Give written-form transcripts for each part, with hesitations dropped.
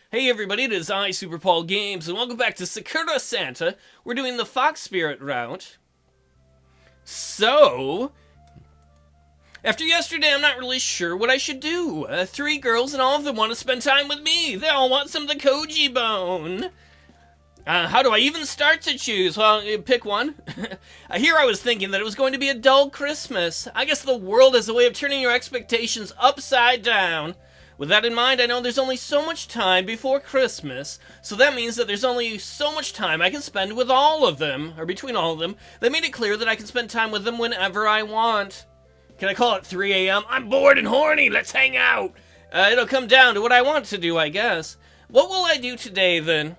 Hey everybody, it is I, Super Paul Games, and welcome back to Sakura Santa. We're doing the Fox Spirit route. So, after yesterday, I'm not really sure what I should do. 3 girls and all of them want to spend time with me. They all want some of the Koji bone. How do I even start to choose? Well, pick one. Here I was thinking that it was going to be a dull Christmas. I guess the world is a way of turning your expectations upside down. With that in mind, I know there's only so much time before Christmas, so that means that there's only so much time I can spend with all of them, or between all of them. They made it clear that I can spend time with them whenever I want. Can I call it 3 a.m.? I'm bored and horny, let's hang out! It'll come down to what I want to do, I guess. What will I do today, then?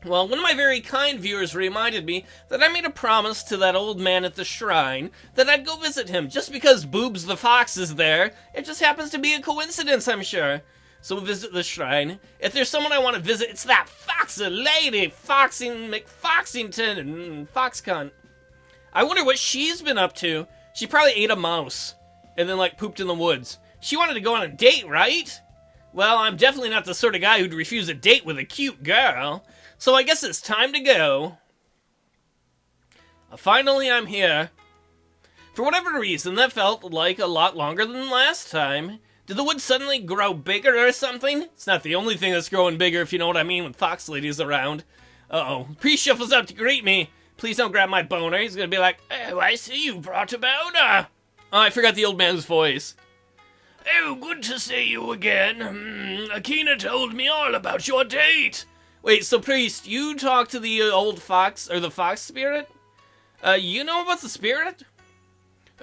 Well, one of my very kind viewers reminded me that I made a promise to that old man at the shrine that I'd go visit him just because Boobs the Fox is there. It just happens to be a coincidence, I'm sure. So we'll visit the shrine. If there's someone I want to visit, it's that foxy lady, McFoxington and Foxconn. I wonder what she's been up to. She probably ate a mouse and then, pooped in the woods. She wanted to go on a date, right? Well, I'm definitely not the sort of guy who'd refuse a date with a cute girl. So I guess it's time to go. Finally, I'm here. For whatever reason, that felt like a lot longer than last time. Did the wood suddenly grow bigger or something? It's not the only thing that's growing bigger, if you know what I mean, when Fox Lady's around. Uh-oh. Priest shuffles out to greet me. Please don't grab my boner. He's gonna be like, "Oh, I see you brought a boner." Oh, I forgot the old man's voice. "Oh, good to see you again. Akina told me all about your date." Wait, so Priest, you talked to the old fox, or the fox spirit? You know about the spirit?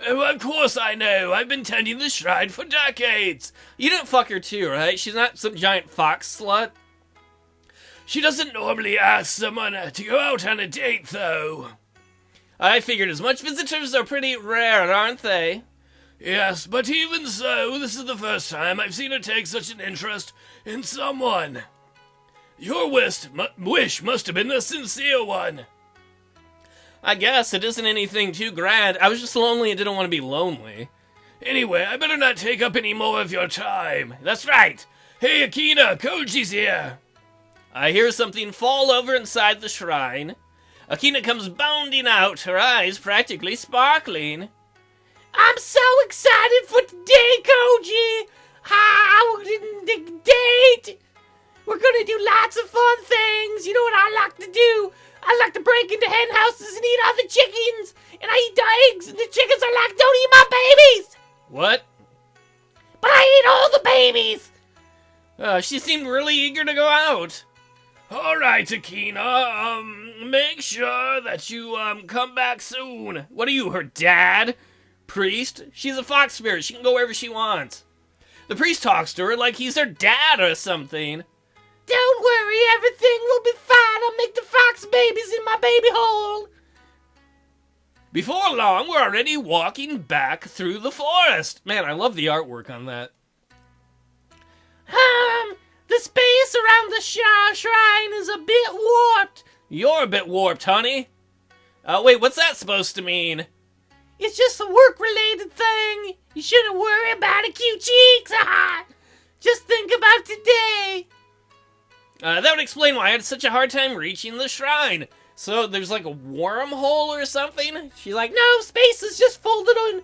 Oh, of course I know. I've been tending the shrine for decades. You didn't fuck her too, right? She's not some giant fox slut? She doesn't normally ask someone to go out on a date, though. I figured as much. Visitors are pretty rare, aren't they? Yes, but even so, this is the first time I've seen her take such an interest in someone. Your wish must have been a sincere one. I guess it isn't anything too grand. I was just lonely and didn't want to be lonely. Anyway, I better not take up any more of your time. That's right. Hey, Akina, Koji's here. I hear something fall over inside the shrine. Akina comes bounding out, her eyes practically sparkling. I'm so excited for today, Koji. Date. We're gonna do lots of fun things. You know what I like to do? I like to break into hen houses and eat all the chickens. And I eat the eggs, and the chickens are like, don't eat my babies. What? But I eat all the babies. She seemed really eager to go out. All right, Akina. Make sure that you, come back soon. What are you, her dad? Priest? She's a fox spirit. She can go wherever she wants. The priest talks to her like he's her dad or something. Don't worry, everything will be fine. I'll make the fox babies in my baby hole. Before long, we're already walking back through the forest. Man, I love the artwork on that. The space around the shrine is a bit warped. You're a bit warped, honey. Wait, what's that supposed to mean? It's just a work-related thing. You shouldn't worry about it, cute cheeks. Just think about today. That would explain why I had such a hard time reaching the shrine. So there's like a wormhole or something? She's like, no, space is just folded in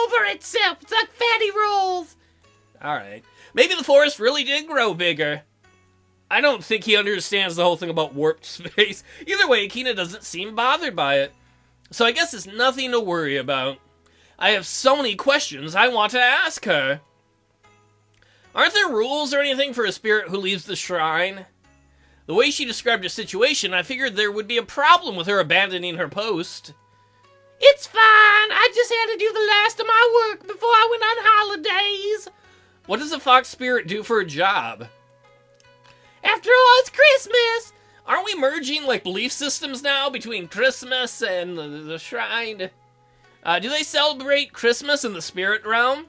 over itself. It's like fatty rolls. Alright. Maybe the forest really did grow bigger. I don't think he understands the whole thing about warped space. Either way, Akina doesn't seem bothered by it. So I guess it's nothing to worry about. I have so many questions I want to ask her. Aren't there rules or anything for a spirit who leaves the shrine? The way she described her situation, I figured there would be a problem with her abandoning her post. It's fine. I just had to do the last of my work before I went on holidays. What does a fox spirit do for a job? After all, it's Christmas. Aren't we merging, belief systems now between Christmas and the shrine? Do they celebrate Christmas in the spirit realm?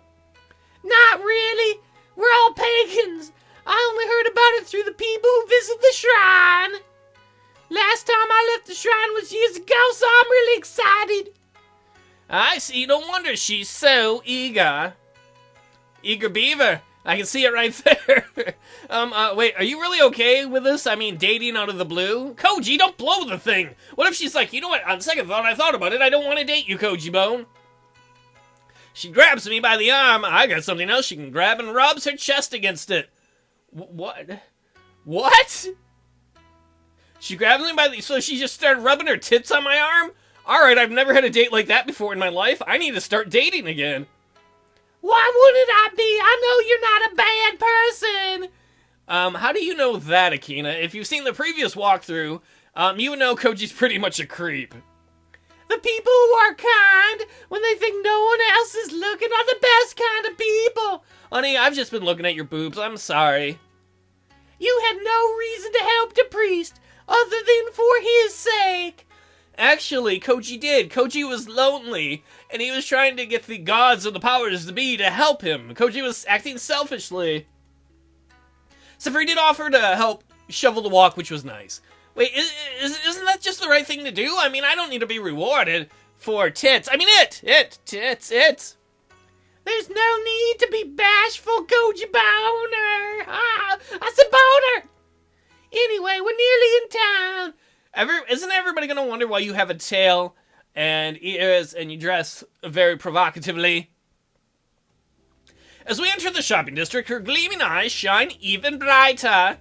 Not really. We're all pagans. I only heard about it through the people who visit the shrine. Last time I left the shrine was years ago, so I'm really excited. I see. No wonder she's so eager. Eager beaver. I can see it right there. Wait, are you really okay with this? I mean, dating out of the blue? Koji, don't blow the thing! What if she's like, you know what, on second thought, I thought about it, I don't want to date you, Koji Bone. She grabs me by the arm, I got something else she can grab, and rubs her chest against it. What? What? She grabs me by the... So she just started rubbing her tits on my arm? Alright, I've never had a date like that before in my life. I need to start dating again. Why wouldn't I be? I know you're not a bad person. How do you know that, Akina? If you've seen the previous walkthrough, you would know Koji's pretty much a creep. The people who are kind when they think no one else is looking are the best kind of people. Honey, I've just been looking at your boobs. I'm sorry. You had no reason to help the priest other than for his sake. Actually, Koji did. Koji was lonely, and he was trying to get the gods of the powers to be to help him. Koji was acting selfishly. Sakura did offer to help shovel the walk, which was nice. Wait, isn't that just the right thing to do? I mean, I don't need to be rewarded for tits. I mean, tits. There's no need to be bashful, Koji Boner. I said boner. Anyway, we're nearly in town. Isn't everybody gonna wonder why you have a tail and ears and you dress very provocatively? As we enter the shopping district, her gleaming eyes shine even brighter.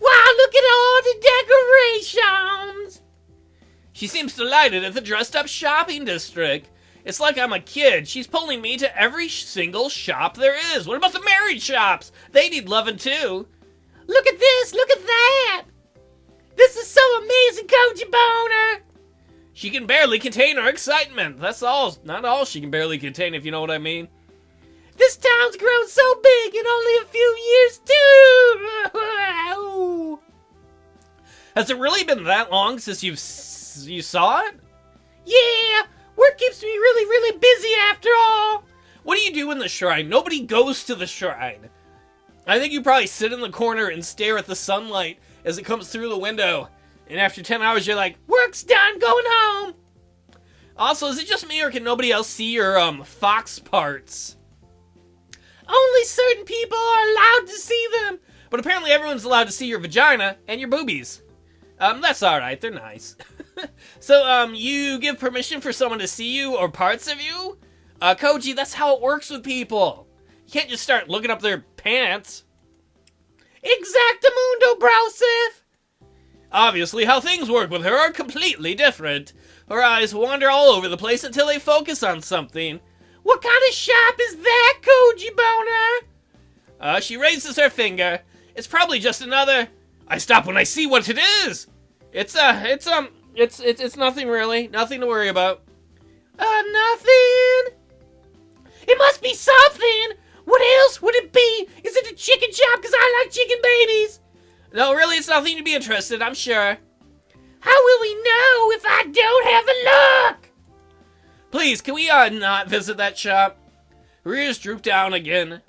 Wow, look at all the decorations! She seems delighted at the dressed-up shopping district. It's like I'm a kid. She's pulling me to every single shop there is. What about the married shops? They need loving too. Look at this, look at that! This is so amazing, Koji Boner! She can barely contain her excitement. That's all, not all she can barely contain, if you know what I mean. This town's grown so big in only a few years, too! Has it really been that long since you saw it? Yeah, work keeps me really busy after all. What do you do in the shrine? Nobody goes to the shrine. I think you probably sit in the corner and stare at the sunlight as it comes through the window. And after 10 hours, you're like, work's done, going home. Also, is it just me or can nobody else see your, fox parts? Only certain people are allowed to see them. But apparently everyone's allowed to see your vagina and your boobies. That's alright, they're nice. So, you give permission for someone to see you or parts of you? Koji, that's how it works with people. You can't just start looking up their pants. Exactamundo, brosif! Obviously, how things work with her are completely different. Her eyes wander all over the place until they focus on something. What kind of shop is that, Koji Boner? She raises her finger. It's probably just another... I stop when I see what it is! It's nothing really. Nothing to worry about. Nothing? It must be something! What else would it be? Is it a chicken shop? Because I like chicken babies. No, really, it's nothing to be interested, I'm sure. How will we know if I don't have a look? Please, can we, not visit that shop? Her ears droop down again.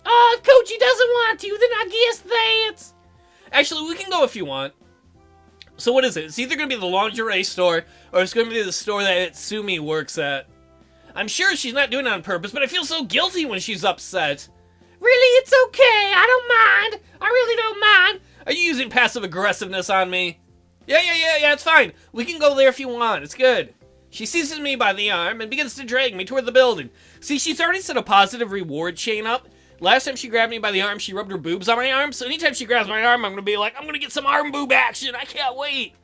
If Koji doesn't want to, then I guess that's... Actually, we can go if you want. So what is it? It's either going to be the lingerie store, or it's going to be the store that Sumi works at. I'm sure she's not doing it on purpose, but I feel so guilty when she's upset. Really, it's okay. I don't mind. I really don't mind. Are you using passive aggressiveness on me? Yeah, it's fine. We can go there if you want. It's good. She seizes me by the arm and begins to drag me toward the building. See, she's already set a positive reward chain up. Last time she grabbed me by the arm, she rubbed her boobs on my arm. So anytime she grabs my arm, I'm going to be like, I'm going to get some arm boob action. I can't wait.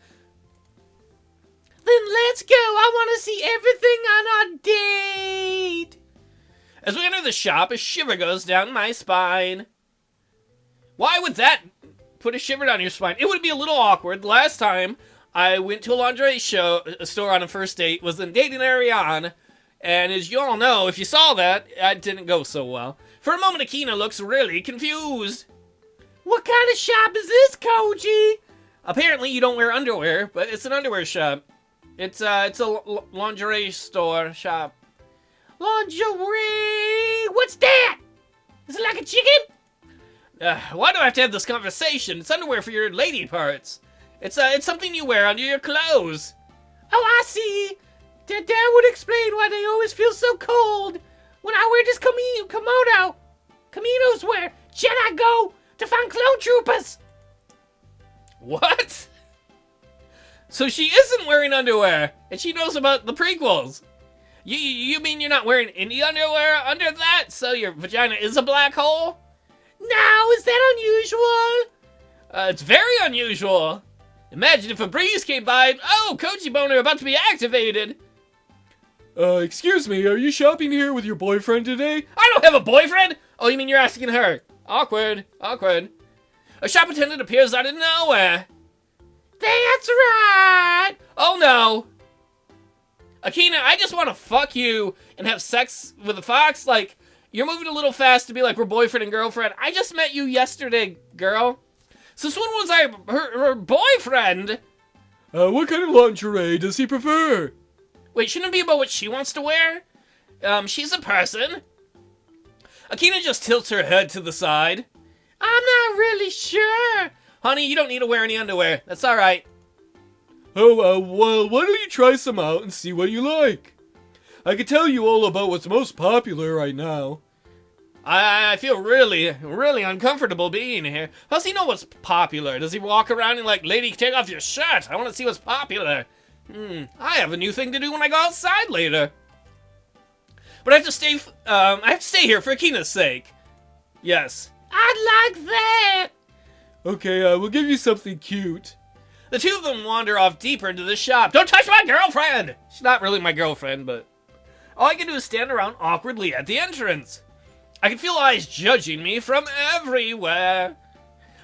Then let's go. I want to see everything on our date. As we enter the shop, a shiver goes down my spine. Why would that put a shiver down your spine? It would be a little awkward. Last time I went to a lingerie store on a first date was in dating Ariane. And as you all know, if you saw that, it didn't go so well. For a moment, Akina looks really confused. What kind of shop is this, Koji? Apparently, you don't wear underwear, but it's an underwear shop. It's a lingerie store shop. Lingerie? What's that? Is it like a chicken? Why do I have to have this conversation? It's underwear for your lady parts. It's something you wear under your clothes. Oh, I see. That would explain why they always feel so cold when I wear this kimono. Kamino's where Jedi go to find clone troopers. What? So she isn't wearing underwear, and she knows about the prequels. You mean you're not wearing any underwear under that, so your vagina is a black hole? No, is that unusual? It's very unusual. Imagine if a breeze came by and, oh, Koji boner about to be activated. Excuse me, are you shopping here with your boyfriend today? I don't have a boyfriend! Oh, you mean you're asking her? Awkward. A shop attendant appears out of nowhere. That's right! Oh no! Akina, I just want to fuck you and have sex with a fox. Like, you're moving a little fast to be like we're boyfriend and girlfriend. I just met you yesterday, girl. Since when was I her boyfriend? What kind of lingerie does he prefer? Wait, shouldn't it be about what she wants to wear? She's a person. Akina just tilts her head to the side. I'm not really sure. Honey, you don't need to wear any underwear. That's alright. Oh, well, why don't you try some out and see what you like? I can tell you all about what's most popular right now. I feel really uncomfortable being here. How does he know what's popular? Does he walk around and like, lady, take off your shirt? I want to see what's popular. I have a new thing to do when I go outside later. But I have to stay here for Akina's sake. Yes. I'd like that. Okay, we'll give you something cute. The two of them wander off deeper into the shop. Don't touch my girlfriend! She's not really my girlfriend, but all I can do is stand around awkwardly at the entrance. I can feel eyes judging me from everywhere.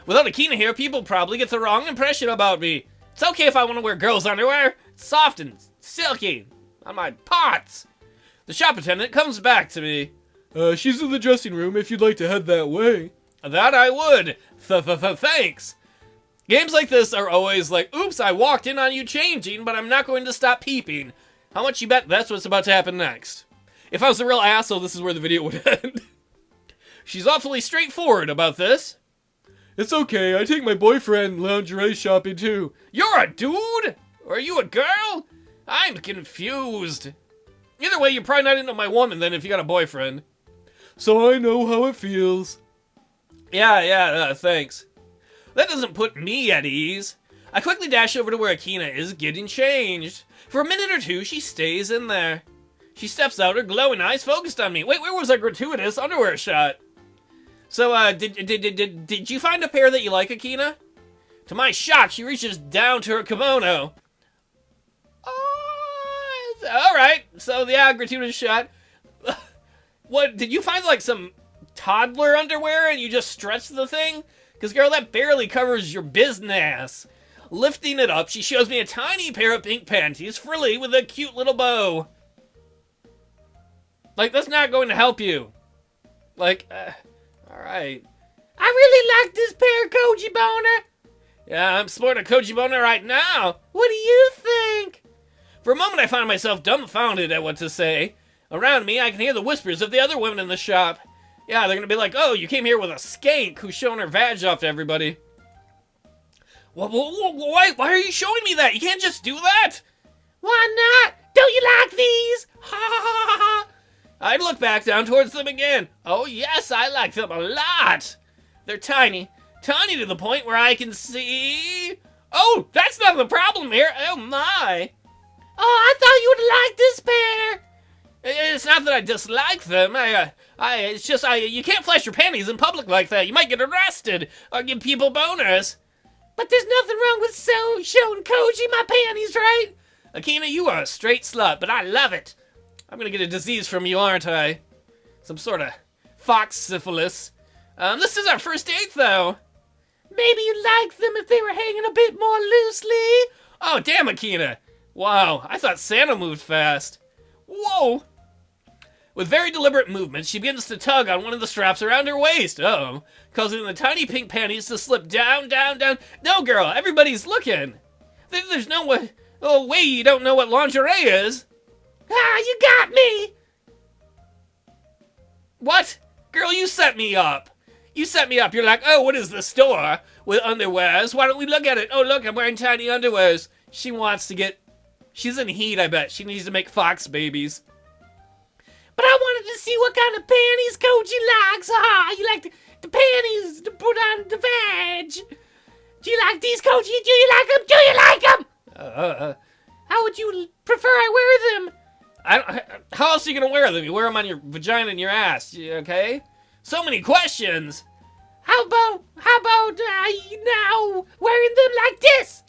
Without Akina here, people probably get the wrong impression about me. It's okay if I want to wear girls' underwear. It's soft and silky on my parts. The shop attendant comes back to me. She's in the dressing room if you'd like to head that way. That I would. Thanks. Games like this are always like, oops, I walked in on you changing, but I'm not going to stop peeping. How much you bet that's what's about to happen next? If I was a real asshole, this is where the video would end. She's awfully straightforward about this. It's okay, I take my boyfriend lingerie shopping too. You're a dude? Or are you a girl? I'm confused. Either way, you're probably not into my woman then if you got a boyfriend. So I know how it feels. Yeah, thanks. That doesn't put me at ease. I quickly dash over to where Akina is getting changed. For a minute or two, she stays in there. She steps out, her glowing eyes focused on me. Wait, where was that gratuitous underwear shot? So, did you find a pair that you like, Akina? To my shock, she reaches down to her kimono. Alright, so yeah, gratuitous shot. What, did you find like some toddler underwear and you just stretched the thing? Because girl, that barely covers your business. Lifting it up, she shows me a tiny pair of pink panties, frilly with a cute little bow. Like, that's not going to help you. Like, alright. I really like this pair, Koji Boner. Yeah, I'm sporting a Koji Boner right now. What do you think? For a moment, I found myself dumbfounded at what to say. Around me, I can hear the whispers of the other women in the shop. Yeah, they're gonna be like, oh, you came here with a skank who's showing her vag off to everybody. Why are you showing me that? You can't just do that. Why not? Don't you like these? Ha ha ha ha. I look back down towards them again. Oh yes, I like them a lot. They're tiny. Tiny to the point where I can see... Oh, that's not the problem here. Oh my. Oh, I thought you would like this pair. It's not that I dislike them. It's just you can't flash your panties in public like that. You might get arrested or give people boners. But there's nothing wrong with showing Koji my panties, right? Akina, you are a straight slut, but I love it. I'm gonna get a disease from you, aren't I? Some sort of fox syphilis. This is our first date, though. Maybe you'd like them if they were hanging a bit more loosely. Oh, damn, Akina. Wow, I thought Santa moved fast. Whoa! With very deliberate movements, she begins to tug on one of the straps around her waist. Uh-oh. Causing the tiny pink panties to slip down, down, down. No, girl, everybody's looking. There's no way... Oh, wait, you don't know what lingerie is? Ah, you got me! What? Girl, you set me up. You set me up. You're like, oh, what is the store with underwears? Why don't we look at it? Oh, look, I'm wearing tiny underwears. She wants to get... She's in heat, I bet. She needs to make fox babies. But I wanted to see what kind of panties Koji likes. Aha, you like the panties to put on the veg. Do you like these, Koji? Do you like them? Do you like them? How would you prefer I wear them? How else are you gonna wear them? You wear them on your vagina and your ass, okay? So many questions. How about now wearing them like this?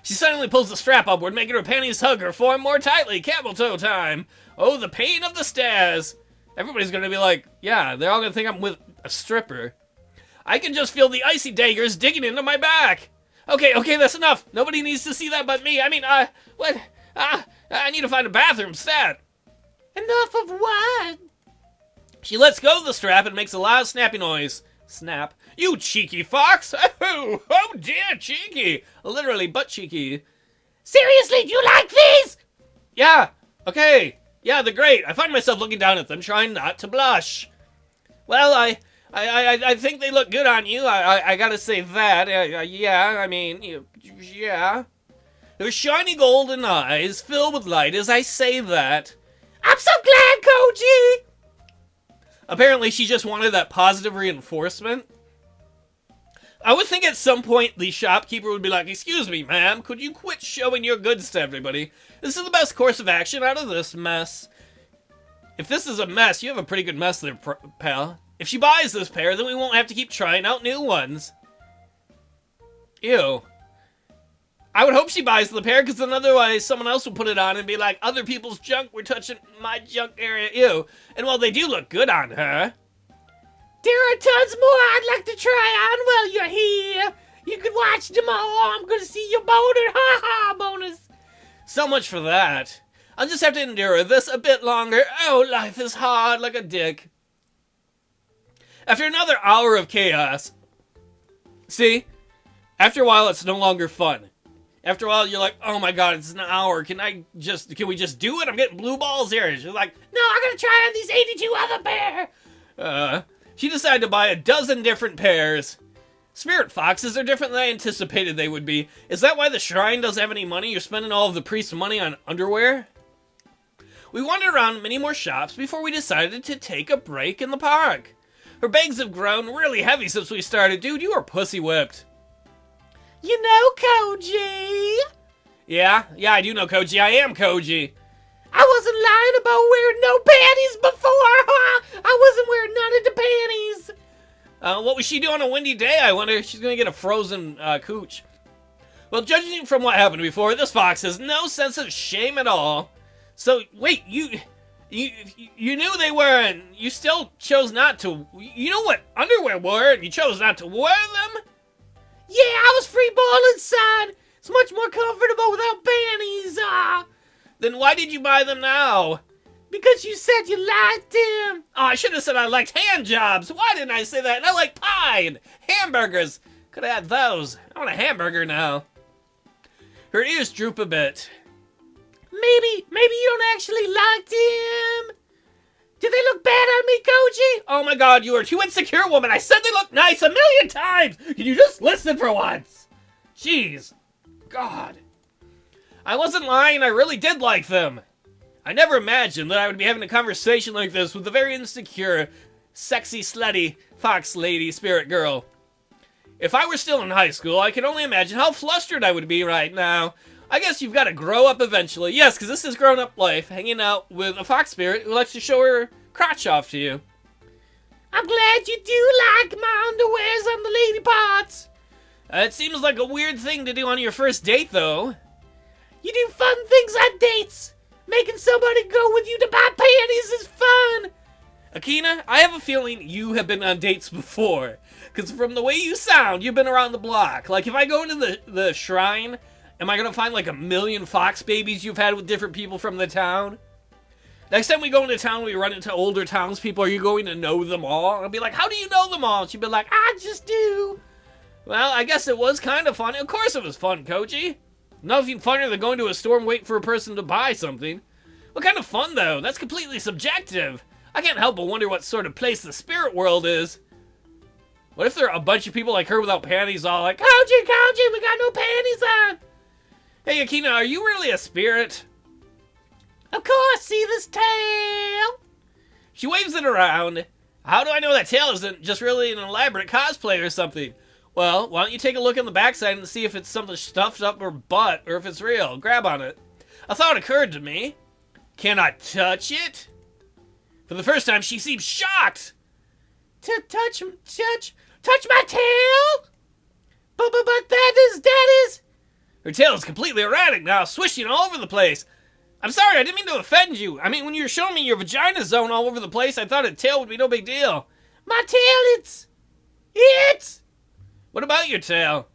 She suddenly pulls the strap upward, making her panties hug her form more tightly. Camel toe time. Oh, the pain of the stairs. Everybody's gonna be like, yeah, they're all gonna think I'm with a stripper. I can just feel the icy daggers digging into my back. Okay, that's enough. Nobody needs to see that but me. I mean, what? I need to find a bathroom stat. Enough of what? She lets go of the strap and makes a loud snappy noise. Snap. You cheeky fox! Oh dear, cheeky! Literally butt cheeky. Seriously, do you like these? Yeah, okay. Yeah, they're great. I find myself looking down at them, trying not to blush. Well, I think they look good on you. I gotta say that. Yeah, I mean, yeah. Her shiny golden eyes fill with light as I say that. I'm so glad, Koji! Apparently, she just wanted that positive reinforcement. I would think at some point the shopkeeper would be like, "Excuse me, ma'am, could you quit showing your goods to everybody? This is the best course of action out of this mess." If this is a mess, you have a pretty good mess there, pal. If she buys this pair, then we won't have to keep trying out new ones. Ew. I would hope she buys the pair, because then otherwise someone else will put it on and be like, other people's junk, we're touching my junk area, ew. And while they do look good on her, there are tons more I'd like to try on while you're here. You can watch them all. I'm gonna see your boner. Ha ha, bonus. So much for that. I'll just have to endure this a bit longer. Oh, life is hard like a dick. After another hour of chaos, see, after a while it's no longer fun. After a while you're like, oh my god, it's an hour. Can we just do it? I'm getting blue balls here. She's like, no, I'm gonna try on these 82 other pair. She decided to buy a dozen different pairs. Spirit foxes are different than I anticipated they would be. Is that why the shrine doesn't have any money? You're spending all of the priest's money on underwear? We wandered around many more shops before we decided to take a break in the park. Her bags have grown really heavy since we started. Dude, you are pussy whipped. You know Koji. Yeah, I do know Koji. I am Koji. I wasn't lying about wearing no panties before. I wasn't wearing none of the panties. What was she doing on a windy day? I wonder if she's gonna get a frozen cooch. Well, judging from what happened before, this fox has no sense of shame at all. So, wait, you knew they were, and you still chose not to. You know what underwear were, and you chose not to wear them? Yeah, I was free balling, son. It's much more comfortable without panties. Then why did you buy them now? Because you said you liked them. Oh, I should have said I liked hand jobs. Why didn't I say that? And I like pie and hamburgers. Could have had those. I want a hamburger now. Her ears droop a bit. Maybe you don't actually like them. Do they look bad on me, Koji? Oh my god, you are too insecure, woman. I said they look nice 1,000,000 times. Can you just listen for once? Jeez. God. I wasn't lying. I really did like them. I never imagined that I would be having a conversation like this with a very insecure, sexy, slutty, fox lady spirit girl. If I were still in high school, I can only imagine how flustered I would be right now. I guess you've got to grow up eventually. Yes, because this is grown-up life, hanging out with a fox spirit who likes to show her crotch off to you. I'm glad you do like my underwears on the lady parts. It seems like a weird thing to do on your first date, though. You do fun things on dates. Making somebody go with you to buy panties is fun. Akina, I have a feeling you have been on dates before. Because from the way you sound, you've been around the block. Like, if I go into the shrine, am I going to find like 1,000,000 fox babies you've had with different people from the town? Next time we go into town, we run into older townspeople, are you going to know them all? I'll be like, how do you know them all? And she'd be like, I just do. Well, I guess it was kind of fun. Of course it was fun, Koji. Nothing funnier than going to a store and waiting for a person to buy something. What kind of fun, though? That's completely subjective. I can't help but wonder what sort of place the spirit world is. What if there are a bunch of people like her without panties all like, Koji, we got no panties on. Hey, Akina, are you really a spirit? Of course, see this tail? She waves it around. How do I know that tail isn't just really an elaborate cosplay or something? Well, why don't you take a look on the backside and see if it's something stuffed up her butt or if it's real. Grab on it. A thought occurred to me. Can I touch it? For the first time, she seems shocked. Touch my tail? But that is... Her tail is completely erratic now, swishing all over the place. I'm sorry, I didn't mean to offend you. I mean, when you were showing me your vagina zone all over the place, I thought a tail would be no big deal. My tail, it's... What about your tail?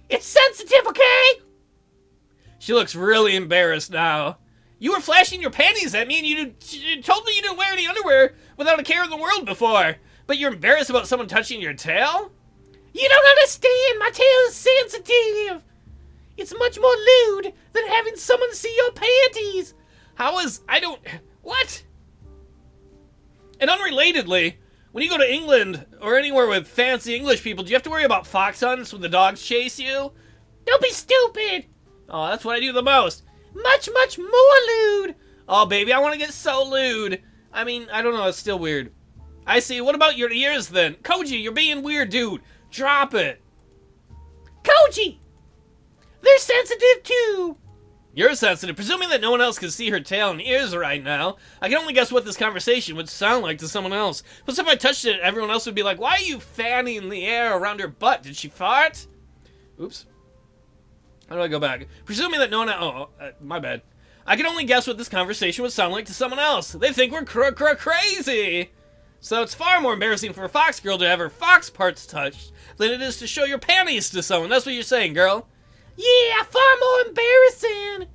It's sensitive, okay? She looks really embarrassed now. You were flashing your panties at me and you told me you didn't wear any underwear without a care in the world before. But you're embarrassed about someone touching your tail? You don't understand. My tail is sensitive. It's much more lewd than having someone see your panties. What? And unrelatedly, when you go to England or anywhere with fancy English people, do you have to worry about fox hunts when the dogs chase you? Don't be stupid. Oh, that's what I do the most. Much more lewd. Oh, baby, I want to get so lewd. I mean, I don't know, it's still weird. I see. What about your ears, then? Koji, you're being weird, dude. Drop it. Koji! They're sensitive, too. You're sensitive. Presuming that no one else can see her tail and ears right now, I can only guess what this conversation would sound like to someone else. Plus, if I touched it, everyone else would be like, why are you fanning the air around her butt? Did she fart? Oops. How do I go back? Presuming that no one... my bad. I can only guess what this conversation would sound like to someone else. They think we're crazy. So it's far more embarrassing for a fox girl to have her fox parts touched than it is to show your panties to someone. That's what you're saying, girl. Yeah, far more embarrassing.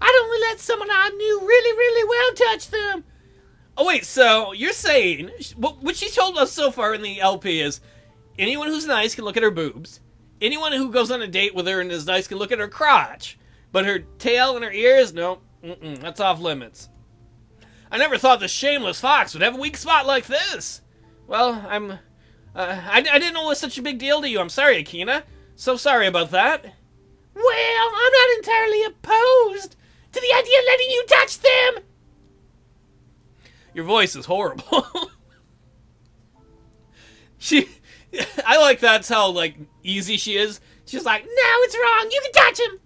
I'd only let someone I knew really well touch them. Oh, wait, so you're saying... What she told us so far in the LP is anyone who's nice can look at her boobs. Anyone who goes on a date with her and is nice can look at her crotch. But her tail and her ears, no, that's off limits. I never thought the shameless fox would have a weak spot like this. Well, I didn't know it was such a big deal to you. I'm sorry, Akina. So sorry about that. Well, I'm not entirely opposed to the idea of letting you touch them. Your voice is horrible. I like that's how, easy she is. She's like, no, it's wrong. You can touch him.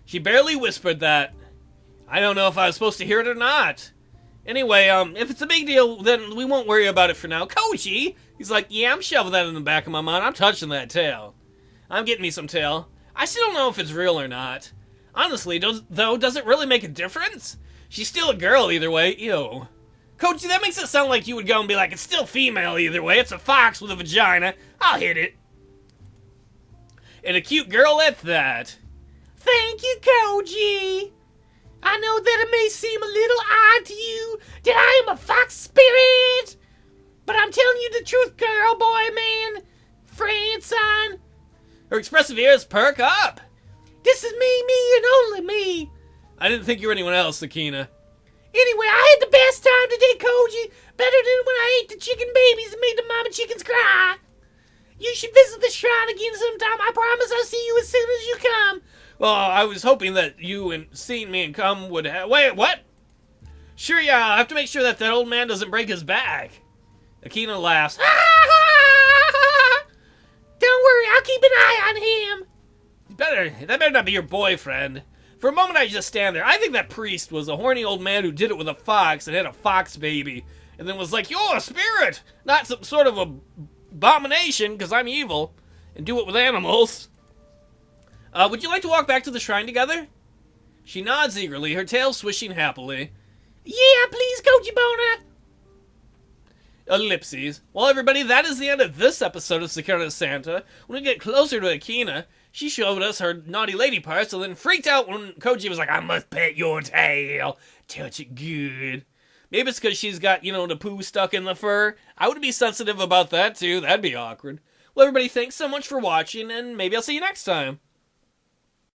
She barely whispered that. I don't know if I was supposed to hear it or not. Anyway, if it's a big deal, then we won't worry about it for now. Koji! He's like, yeah, I'm shoving that in the back of my mind. I'm touching that tail. I'm getting me some tail. I still don't know if it's real or not. Honestly, does it really make a difference? She's still a girl either way. Ew. Koji, that makes it sound like you would go and be like, it's still female either way. It's a fox with a vagina. I'll hit it. And a cute girl at that. Thank you, Koji. I know that it may seem a little odd to you that I am a fox spirit, but I'm telling you the truth, girl, boy, man, friend, son. Her expressive ears perk up. This is me, and only me. I didn't think you were anyone else, Akina. Anyway, I had the best time today, Koji. Better than when I ate the chicken babies and made the mama chickens cry. You should visit the shrine again sometime. I promise I'll see you as soon as you come. Well, I was hoping that you and seeing me and come would have... Wait, what? Sure, yeah, I'll have to make sure that old man doesn't break his back. Akina laughs. Don't worry, I'll keep an eye on him. That better not be your boyfriend. For a moment, I just stand there. I think that priest was a horny old man who did it with a fox and had a fox baby. And then was like, you're a spirit, not some sort of abomination, because I'm evil. And do it with animals. Would you like to walk back to the shrine together? She nods eagerly, her tail swishing happily. Yeah, please, Koji Boner. Ellipses. Well, everybody, that is the end of this episode of Sakura Santa. When we get closer to Akina, she showed us her naughty lady parts and then freaked out when Koji was like, I must pet your tail. Touch it good. Maybe it's because she's got, the poo stuck in the fur. I would be sensitive about that, too. That'd be awkward. Well, everybody, thanks so much for watching, and maybe I'll see you next time.